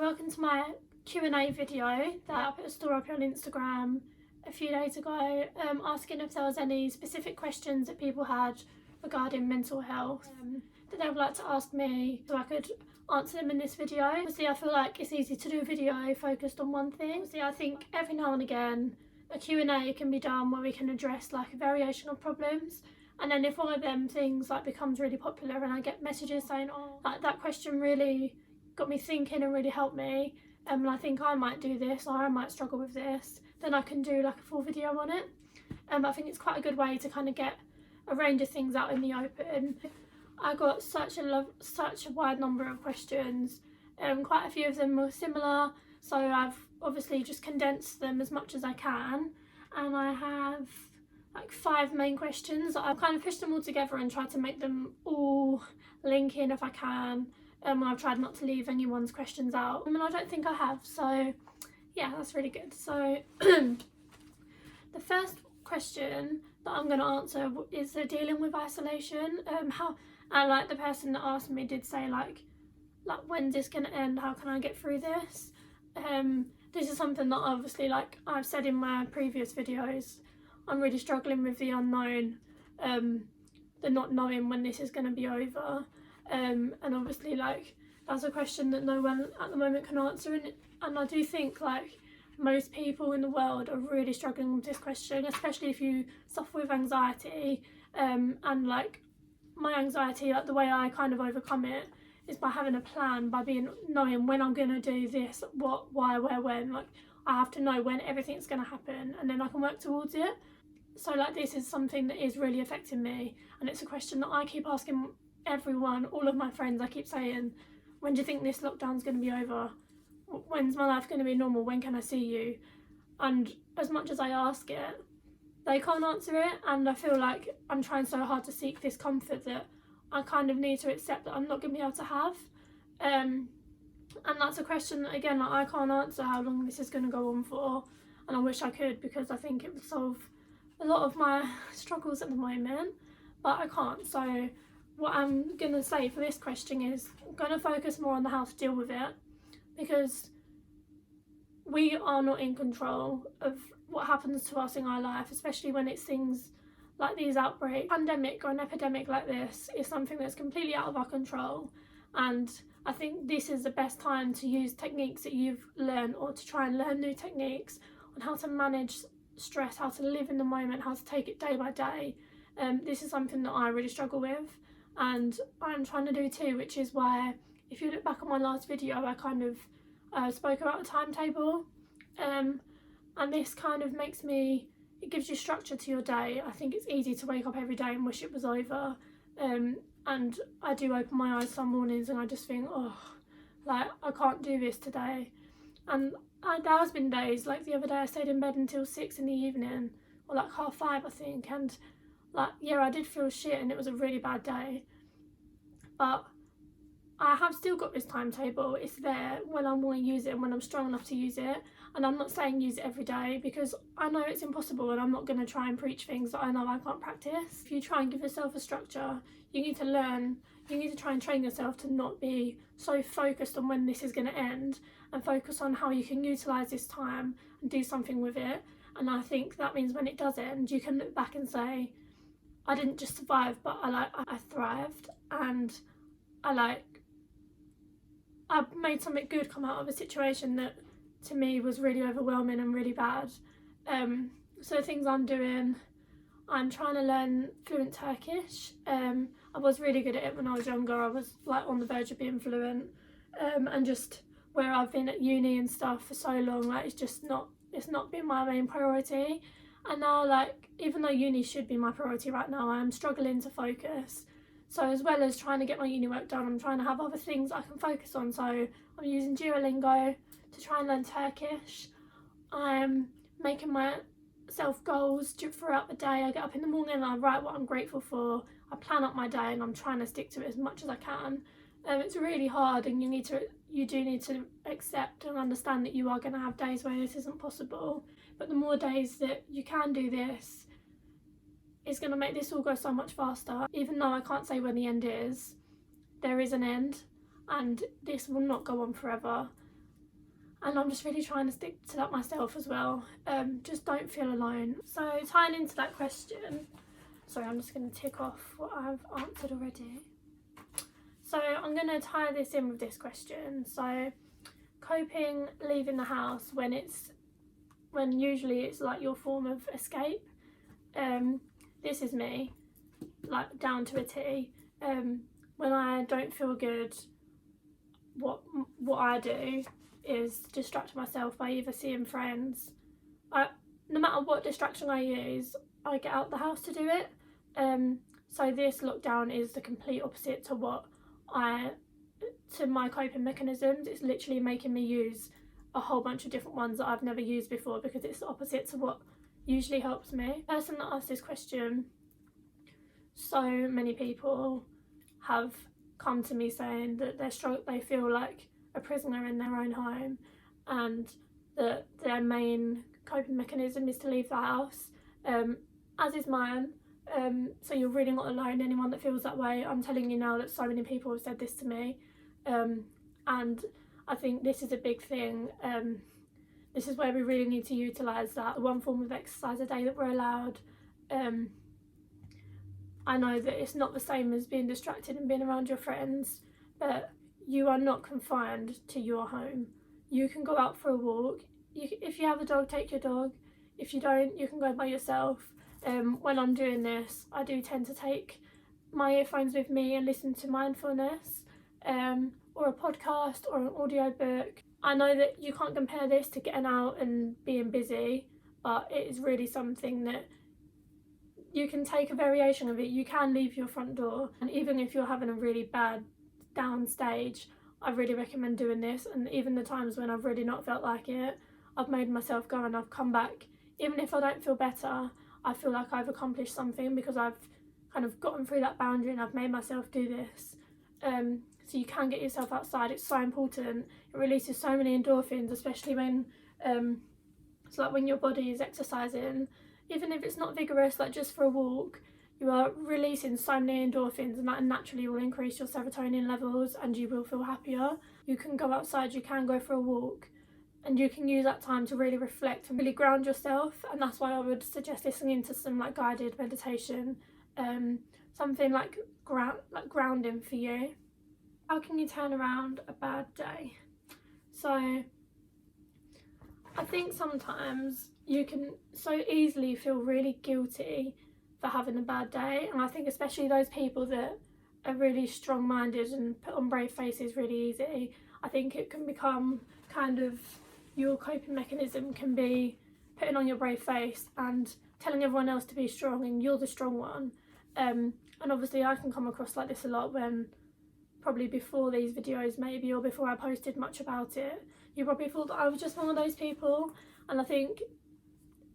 welcome to my Q&A video that I put a story up on Instagram a few days ago, asking if there was any specific questions that people had regarding mental health that they would like to ask me so I could answer them in this video. Obviously I feel like it's easy to do a video focused on one thing. Obviously I think every now and again a Q&A can be done where we can address like a variation of problems, and then if one of them things like becomes really popular and I get messages saying, oh, like that question really got me thinking and really helped me, and I think I might do this or I might struggle with this, then I can do like a full video on it. I think it's quite a good way to kind of get a range of things out in the open. I got such a wide number of questions, quite a few of them were similar, so I've obviously just condensed them as much as I can, and I have like 5 main questions. I've kind of pushed them all together and tried to make them all link in if I can. I've tried not to leave anyone's questions out, and I don't think I have, so yeah, that's really good. So the first question that I'm going to answer is dealing with isolation. And like the person that asked me did say like when's this going to end, how can I get through this? This is something that obviously, like I've said in my previous videos, I'm really struggling with the unknown, the not knowing when this is going to be over. And obviously like that's a question that no one at the moment can answer, and I do think like most people in the world are really struggling with this question, especially if you suffer with anxiety. And like my anxiety, like the way I kind of overcome it is by having a plan, by knowing when I'm going to do this, what, why, where, when. Like I have to know when everything's going to happen and then I can work towards it. So like this is something that is really affecting me, and it's a question that I keep asking everyone, all of my friends. I keep saying, when do you think this lockdown's going to be over? When's my life going to be normal? When can I see you? And as much as I ask it, they can't answer it, and I feel like I'm trying so hard to seek this comfort that I kind of need to accept that I'm not going to be able to have. And that's a question that, again, like, I can't answer how long this is going to go on for, and I wish I could, because I think it would solve a lot of my struggles at the moment, but I can't. So what I'm going to say for this question is I'm going to focus more on how to deal with it, because we are not in control of what happens to us in our life, especially when it's things like these outbreaks. Pandemic or an epidemic like this is something that's completely out of our control, and I think this is the best time to use techniques that you've learned, or to try and learn new techniques on how to manage stress, how to live in the moment, how to take it day by day. This is something that I really struggle with, and I'm trying to do too, which is why if you look back on my last video I kind of spoke about a timetable, and this kind of it gives you structure to your day. I think it's easy to wake up every day and wish it was over, and I do open my eyes some mornings and I just think, oh, like I can't do this today. And there has been days, like the other day I stayed in bed until 6 in the evening, or like 5:30 I think, and like yeah, I did feel shit and it was a really bad day, but I have still got this timetable. It's there when I want to use it and when I'm strong enough to use it. And I'm not saying use it every day, because I know it's impossible, and I'm not going to try and preach things that I know I can't practice. If you try and give yourself a structure, you need to learn, you need to try and train yourself to not be so focused on when this is going to end, and focus on how you can utilise this time and do something with it. And I think that means when it does end, you can look back and say, I didn't just survive, but I thrived, and I made something good come out of a situation that to me was really overwhelming and really bad. So things I'm doing, I'm trying to learn fluent Turkish. I was really good at it when I was younger. I was like on the verge of being fluent, and just where I've been at uni and stuff for so long, like it's not been my main priority. And now, like, even though uni should be my priority right now, I'm struggling to focus. So as well as trying to get my uni work done, I'm trying to have other things I can focus on. So I'm using Duolingo to try and learn Turkish. I'm making myself goals throughout the day. I get up in the morning and I write what I'm grateful for. I plan out my day and I'm trying to stick to it as much as I can. It's really hard, and you do need to accept and understand that you are going to have days where this isn't possible. But the more days that you can do this, it's going to make this all go so much faster. Even though I can't say when the end is, there is an end, and this will not go on forever. and I'm just really trying to stick to that myself as well. Just don't feel alone. So tying into that question, sorry, I'm just going to tick off what I've answered already. So I'm going to tie this in with this question. So coping leaving the house when usually it's like your form of escape. This is me, like down to a T. When I don't feel good, what I do is distract myself by either seeing friends. No matter what distraction I use, I get out the house to do it. So this lockdown is the complete opposite to my coping mechanisms. It's literally making me use a whole bunch of different ones that I've never used before, because it's the opposite to what usually helps me. The person that asked this question, so many people have come to me saying that they feel like a prisoner in their own home, and that their main coping mechanism is to leave the house, as is mine. So you're really not alone, anyone that feels that way. I'm telling you now that so many people have said this to me, and I think this is a big thing. This is where we really need to utilise that one form of exercise a day that we're allowed. I know that it's not the same as being distracted and being around your friends, but you are not confined to your home. You can go out for a walk. If you have a dog, take your dog. If you don't, you can go by yourself. When I'm doing this, I do tend to take my earphones with me and listen to mindfulness, or a podcast or an audio book. I know that you can't compare this to getting out and being busy, but it is really something that you can take a variation of it. You can leave your front door, and even if you're having a really bad down stage, I really recommend doing this. And even the times when I've really not felt like it, I've made myself go and I've come back. Even if I don't feel better, I feel like I've accomplished something because I've kind of gotten through that boundary and I've made myself do this. So you can get yourself outside. It's so important. It releases so many endorphins, especially when it's like when your body is exercising. Even if it's not vigorous, like just for a walk, you are releasing so many endorphins, and that naturally will increase your serotonin levels and you will feel happier. You can go outside, you can go for a walk, and you can use that time to really reflect and really ground yourself. And that's why I would suggest listening to some like guided meditation, something like grounding for you. How can you turn around a bad day? So I think sometimes you can so easily feel really guilty for having a bad day, and I think especially those people that are really strong-minded and put on brave faces really easy, I think it can become kind of your coping mechanism can be putting on your brave face and telling everyone else to be strong and you're the strong one. And obviously I can come across like this a lot when probably before these videos maybe, or before I posted much about it, you probably thought that I was just one of those people. And I think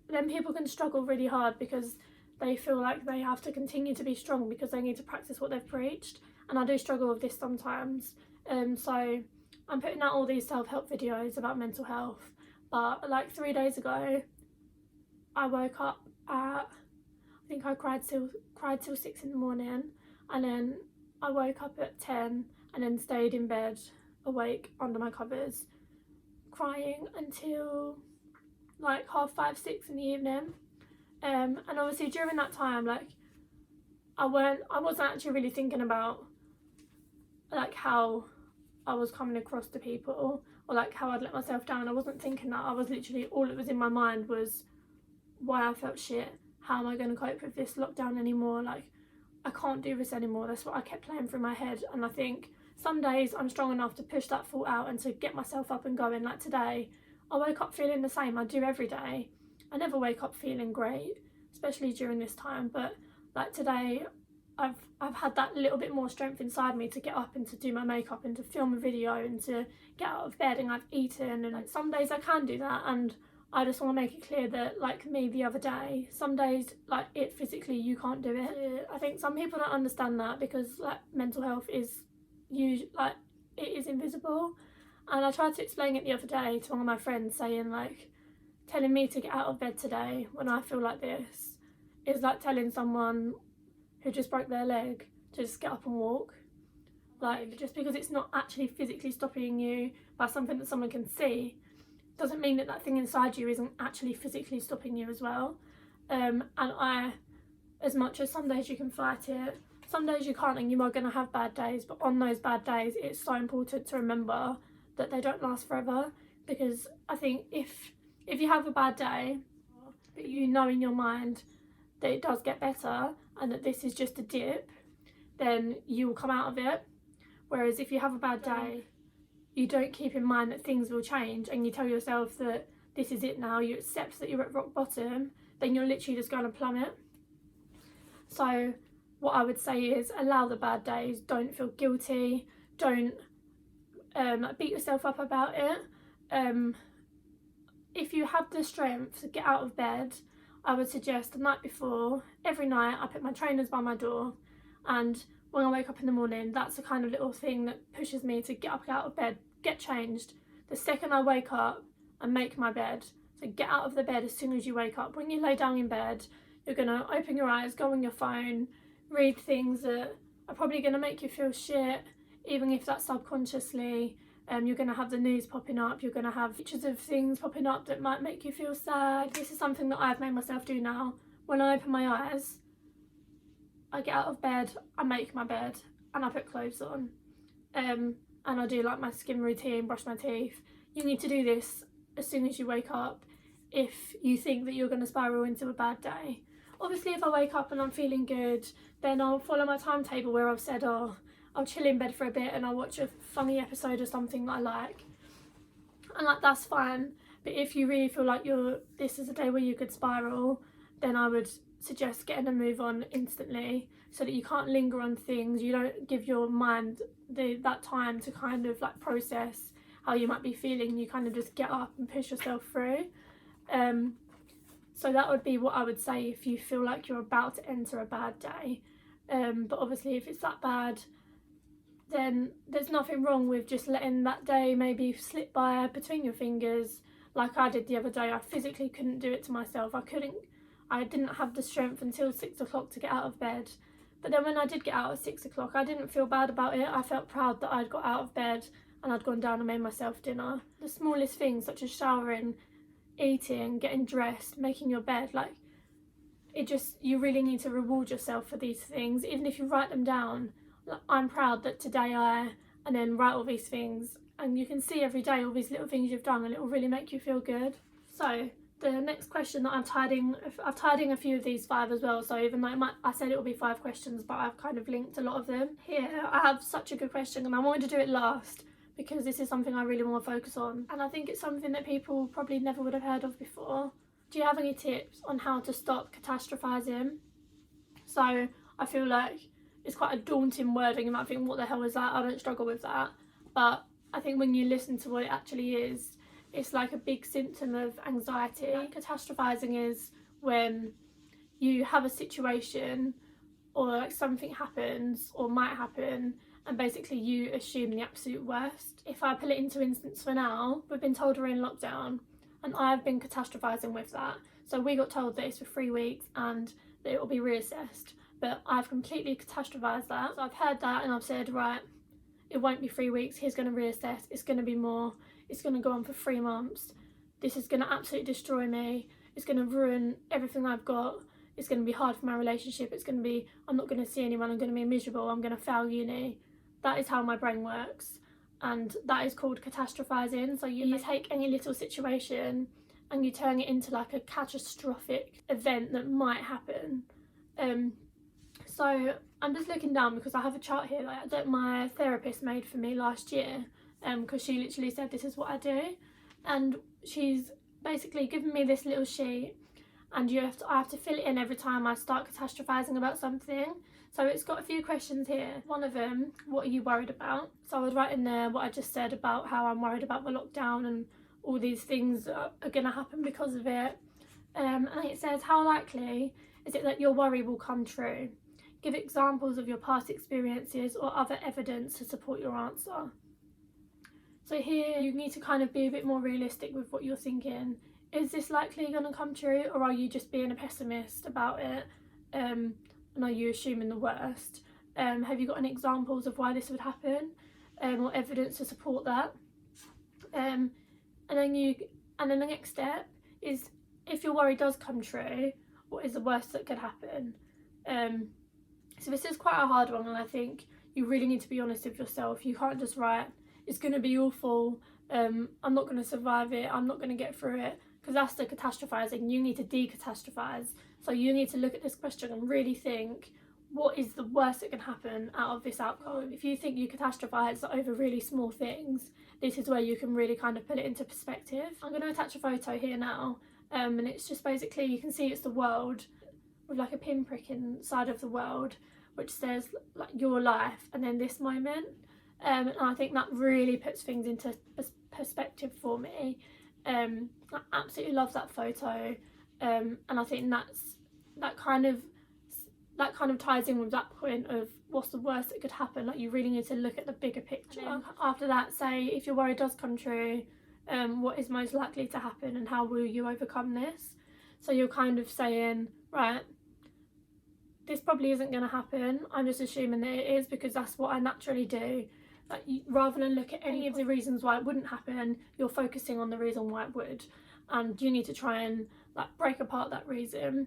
then people can struggle really hard because they feel like they have to continue to be strong because they need to practice what they've preached. And I do struggle with this sometimes. So I'm putting out all these self-help videos about mental health, but like 3 days ago I woke up at, I think I cried till 6 in the morning, and then I woke up at 10 and then stayed in bed awake under my covers crying until like 5:30, 6 in the evening. And obviously during that time, like I wasn't actually really thinking about like how I was coming across to people or like how I'd let myself down. I wasn't thinking that. I was literally, all that was in my mind was why I felt shit. How am I going to cope with this lockdown anymore? Like, I can't do this anymore. That's what I kept playing through my head. And I think some days I'm strong enough to push that thought out and to get myself up and going. Like today, I woke up feeling the same. I do every day. I never wake up feeling great, especially during this time. But like today, I've had that little bit more strength inside me to get up and to do my makeup and to film a video and to get out of bed, and I've eaten. And like, some days I can do that, and I just want to make it clear that, like me the other day, some days, like, it physically, you can't do it. I think some people don't understand that because, like, mental health is like, it is invisible. And I tried to explain it the other day to one of my friends, saying, like, telling me to get out of bed today when I feel like this is like telling someone who just broke their leg to just get up and walk. Like, just because it's not actually physically stopping you by something that someone can see, doesn't mean that that thing inside you isn't actually physically stopping you as well. And as much as some days you can fight it, some days you can't, and you are going to have bad days, but on those bad days it's so important to remember that they don't last forever. Because I think if you have a bad day, but you know in your mind that it does get better and that this is just a dip, then you will come out of it. Whereas if you have a bad day, you don't keep in mind that things will change, and you tell yourself that this is it now, you accept that you're at rock bottom, then you're literally just going to plummet. So what I would say is allow the bad days, don't feel guilty, don't beat yourself up about it. If you have the strength to get out of bed, I would suggest the night before, every night I put my trainers by my door, and when I wake up in the morning, that's the kind of little thing that pushes me to get up out of bed, get changed. The second I wake up and make my bed, so get out of the bed as soon as you wake up. When you lay down in bed, you're going to open your eyes, go on your phone, read things that are probably going to make you feel shit, even if that's subconsciously. You're going to have the news popping up, you're going to have pictures of things popping up that might make you feel sad. This is something that I've made myself do now. When I open my eyes, I get out of bed, I make my bed, and I put clothes on. And I do like my skin routine, brush my teeth. You need to do this as soon as you wake up if you think that you're going to spiral into a bad day. Obviously, if I wake up and I'm feeling good, then I'll follow my timetable where I've said, oh, I'll chill in bed for a bit and I'll watch a funny episode or something that I like. And like, that's fine. But if you really feel like this is a day where you could spiral, then I would suggest getting a move on instantly, so that you can't linger on things. You don't give your mind that time to kind of like process how you might be feeling. You kind of just get up and push yourself through. So that would be what I would say if you feel like you're about to enter a bad day. But obviously if it's that bad, then there's nothing wrong with just letting that day maybe slip by between your fingers, like I did the other day. I physically couldn't do it to myself. I didn't have the strength until 6 o'clock to get out of bed. But then when I did get out at 6 o'clock, I didn't feel bad about it. I felt proud that I'd got out of bed and I'd gone down and made myself dinner. The smallest things, such as showering, eating, getting dressed, making your bed, like, you really need to reward yourself for these things. Even if you write them down, like, I'm proud that today and then write all these things, and you can see every day all these little things you've done, and it will really make you feel good. So the next question that I've tied in a few of these 5 as well, so even though I said it will be 5 questions, but I've kind of linked a lot of them. Here I have such a good question, and I wanted to do it last because this is something I really want to focus on, and I think it's something that people probably never would have heard of before. Do you have any tips on how to stop catastrophizing? So I feel like it's quite a daunting word, and you might think, what the hell is that? I don't struggle with that. But I think when you listen to what it actually is, it's like a big symptom of anxiety. Catastrophizing is when you have a situation or like something happens or might happen, and basically you assume the absolute worst. If I pull it into instance for now, we've been told we're in lockdown, and I've been catastrophizing with that. So we got told that it's for 3 weeks and that it will be reassessed. But I've completely catastrophized that. So I've heard that and I've said, right, it won't be 3 weeks, he's going to reassess, it's going to be more, it's going to go on for 3 months, this is going to absolutely destroy me, it's going to ruin everything I've got, it's going to be hard for my relationship, it's going to be, I'm not going to see anyone, I'm going to be miserable, I'm going to fail uni. That is how my brain works, and that is called catastrophizing. So you take any little situation and you turn it into like a catastrophic event that might happen. So I'm just looking down because I have a chart here that my therapist made for me last year, because she literally said this is what I do, and she's basically given me this little sheet, and I have to fill it in every time I start catastrophizing about something. So it's got a few questions here. One of them, what are you worried about? So I would write in there what I just said about how I'm worried about the lockdown and all these things that are going to happen because of it. And it says, how likely is it that your worry will come true? Give examples of your past experiences or other evidence to support your answer. So here you need to kind of be a bit more realistic with what you're thinking. Is this likely going to come true, or are you just being a pessimist about it? And are you assuming the worst? Have you got any examples of why this would happen, or evidence to support that? And then you And then the next step is, if your worry does come true, what is the worst that could happen? So this is quite a hard one, and I think you really need to be honest with yourself. You can't just write, it's going to be awful, I'm not going to survive it, I'm not going to get through it, because that's the catastrophizing. You need to decatastrophize. So you need to look at this question and really think, what is the worst that can happen out of this outcome? If you think you catastrophize over really small things, this is where you can really kind of put it into perspective. I'm going to attach a photo here now, and it's just basically, you can see it's the world with like a pinprick inside of the world, which says like your life and then this moment, and I think that really puts things into perspective for me. I absolutely love that photo, and I think that kind of ties in with that point of what's the worst that could happen. Like, you really need to look at the bigger picture. After that, say if your worry does come true, what is most likely to happen and how will you overcome this? So you're kind of saying, right, this probably isn't going to happen, I'm just assuming that it is because that's what I naturally do. Like, rather than look at any of the reasons why it wouldn't happen, you're focusing on the reason why it would, and you need to try and like break apart that reason.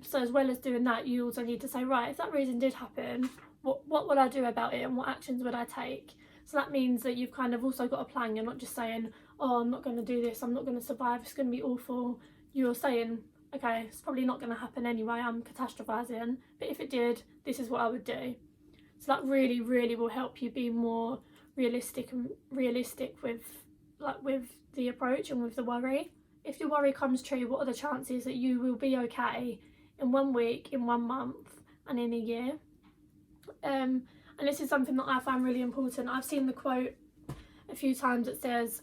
So as well as doing that, you also need to say, right, if that reason did happen, what would I do about it and what actions would I take? So that means that you've kind of also got a plan. You're not just saying, oh, I'm not going to do this, I'm not going to survive, it's going to be awful. You're saying, okay, it's probably not going to happen anyway, I'm catastrophizing, but if it did, this is what I would do. So that really, really will help you be more realistic with the approach and with the worry. If your worry comes true, what are the chances that you will be okay in 1 week, in 1 month, and in a year? And this is something that I find really important. I've seen the quote a few times that says,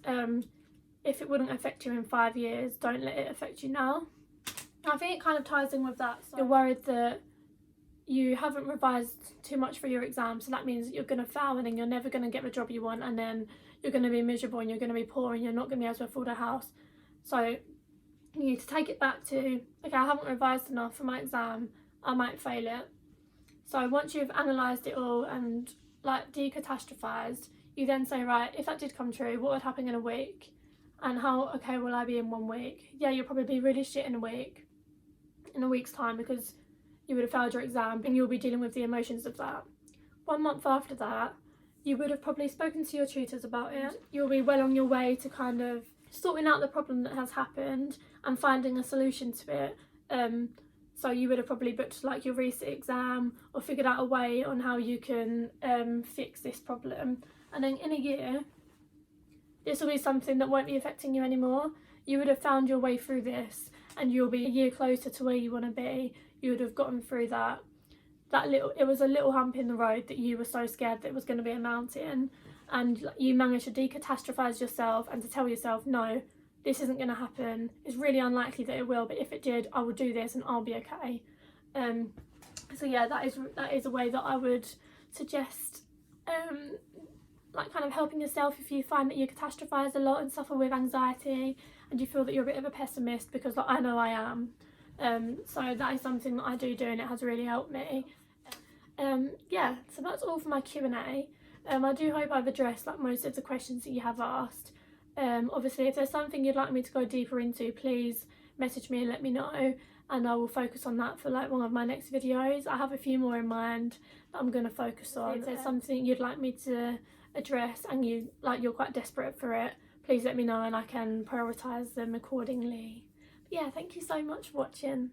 if it wouldn't affect you in 5 years, don't let it affect you now. I think it kind of ties in with that. So you're worried that you haven't revised too much for your exam, so that means that you're going to fail and then you're never going to get the job you want, and then you're going to be miserable and you're going to be poor and you're not going to be able to afford a house. So you need to take it back to, okay, I haven't revised enough for my exam, I might fail it. So once you've analysed it all and like decatastrophized, you then say, right, if that did come true, what would happen in a week? And how okay will I be in 1 week? Yeah, you'll probably be really shit in a week's time, because you would have failed your exam and you'll be dealing with the emotions of that. 1 month after that, you would have probably spoken to your tutors about it. You'll be well on your way to kind of sorting out the problem that has happened and finding a solution to it. So you would have probably booked like your resit exam or figured out a way on how you can fix this problem. And then in a year, this will be something that won't be affecting you anymore. You would have found your way through this and you'll be a year closer to where you want to be. You would have gotten through that it was a little hump in the road that you were so scared that it was going to be a mountain, and you managed to decatastrophize yourself and to tell yourself, no, this isn't going to happen, it's really unlikely that it will, but if it did, I will do this and I'll be okay. So yeah, that is a way that I would suggest, like kind of helping yourself if you find that you catastrophize a lot and suffer with anxiety and you feel that you're a bit of a pessimist, because like I know I am. So that is something that I do and it has really helped me. Yeah, so that's all for my Q&A. I do hope I've addressed like most of the questions that you have asked. Obviously if there's something you'd like me to go deeper into, please message me and let me know, and I will focus on that for like one of my next videos. I have a few more in mind that I'm going to focus on. If there's something you'd like me to address and you're quite desperate for it, please let me know and I can prioritise them accordingly. But yeah, thank you so much for watching.